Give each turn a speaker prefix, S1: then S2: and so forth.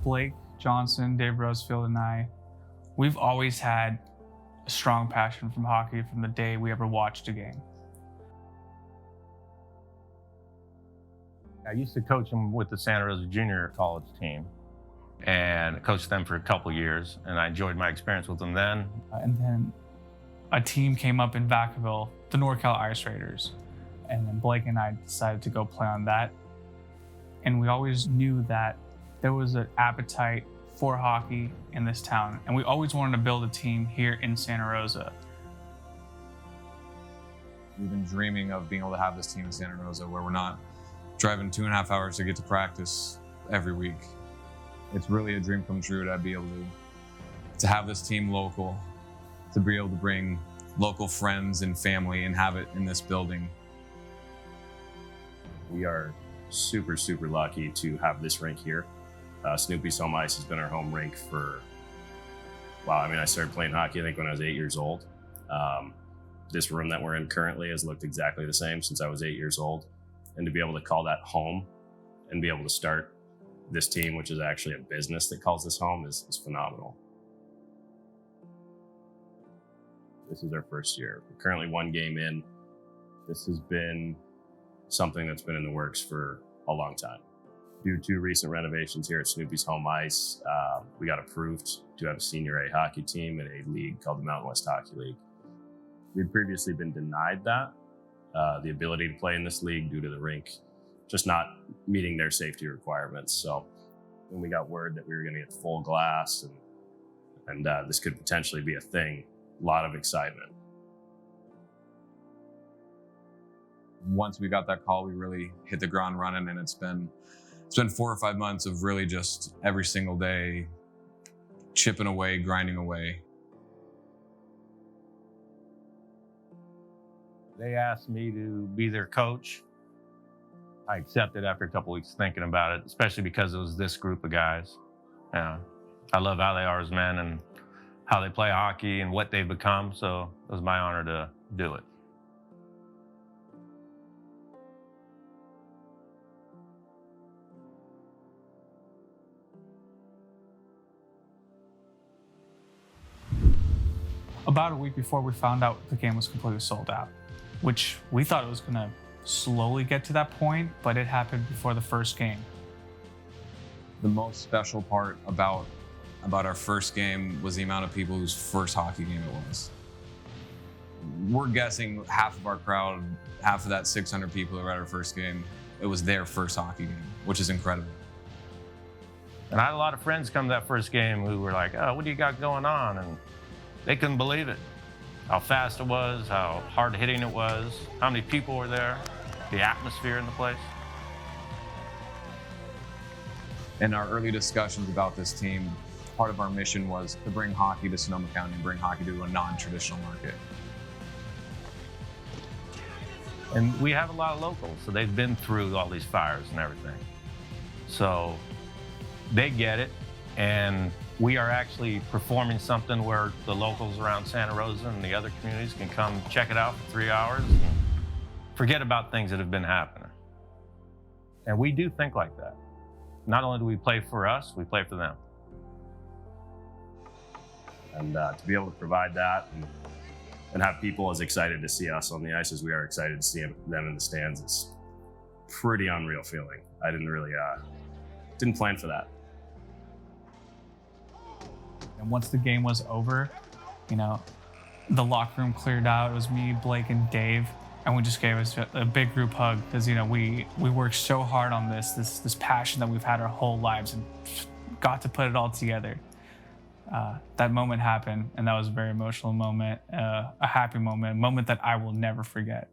S1: Blake Johnson, Dave Rosefield, and I, we've always had a strong passion from hockey from the day we ever watched a game.
S2: I used to coach them with the Santa Rosa junior college team and coached them for a couple years, and I enjoyed my experience with them then.
S1: And then a team came up in Vacaville, the NorCal Ice Raiders, and then Blake and I decided to go play on that. And we always knew that there was an appetite for hockey in this town, and we always wanted to build a team here in Santa Rosa.
S3: We've been dreaming of being able to have this team in Santa Rosa where we're not driving 2.5 hours to get to practice every week. It's really a dream come true to be able to have this team local, to be able to bring local friends and family and have it in this building.
S4: We are super, super lucky to have this rink here. Snoopy's Home Ice has been our home rink for, wow, I mean, I started playing hockey, I think, when I was 8 years old. This room that we're in currently has looked exactly the same since I was 8 years old. And to be able to call that home and be able to start this team, which is actually a business that calls this home, is phenomenal. This is our first year. We're currently 1 game in. This has been something that's been in the works for a long time. Due to recent renovations here at Snoopy's Home Ice, we got approved to have a Senior A hockey team in a league called the Mountain West Hockey League. We'd previously been denied that, the ability to play in this league due to the rink just not meeting their safety requirements. So when we got word that we were going to get full glass and this could potentially be a thing, a lot of excitement.
S3: Once we got that call, we really hit the ground running, and it's been 4 or 5 months of really just every single day chipping away, grinding away.
S2: They asked me to be their coach. I accepted after a couple weeks thinking about it, especially because it was this group of guys. I love how they are as men and how they play hockey and what they've become, so it was my honor to do it.
S1: About a week before, we found out the game was completely sold out, which we thought it was going to slowly get to that point, but it happened before the first game.
S3: The most special part about our first game was the amount of people whose first hockey game it was. We're guessing half of our crowd, half of that 600 people who were at our first game, it was their first hockey game, which is incredible.
S2: And I had a lot of friends come to that first game who were like, oh, what do you got going on? And they couldn't believe it. How fast it was, how hard hitting it was, how many people were there, the atmosphere in the place.
S3: In our early discussions about this team, part of our mission was to bring hockey to Sonoma County and bring hockey to a non-traditional market.
S2: And we have a lot of locals, so they've been through all these fires and everything. So they get it, and we are actually performing something where the locals around Santa Rosa and the other communities can come check it out for 3 hours and forget about things that have been happening. And we do think like that. Not only do we play for us, we play for them.
S4: And to be able to provide that and have people as excited to see us on the ice as we are excited to see them in the stands is pretty unreal feeling. I didn't plan for that.
S1: And once the game was over, the locker room cleared out. It was me, Blake, and Dave, and we just gave us a big group hug because we worked so hard on this passion that we've had our whole lives and got to put it all together. That moment happened, and that was a very emotional moment, a happy moment, a moment that I will never forget.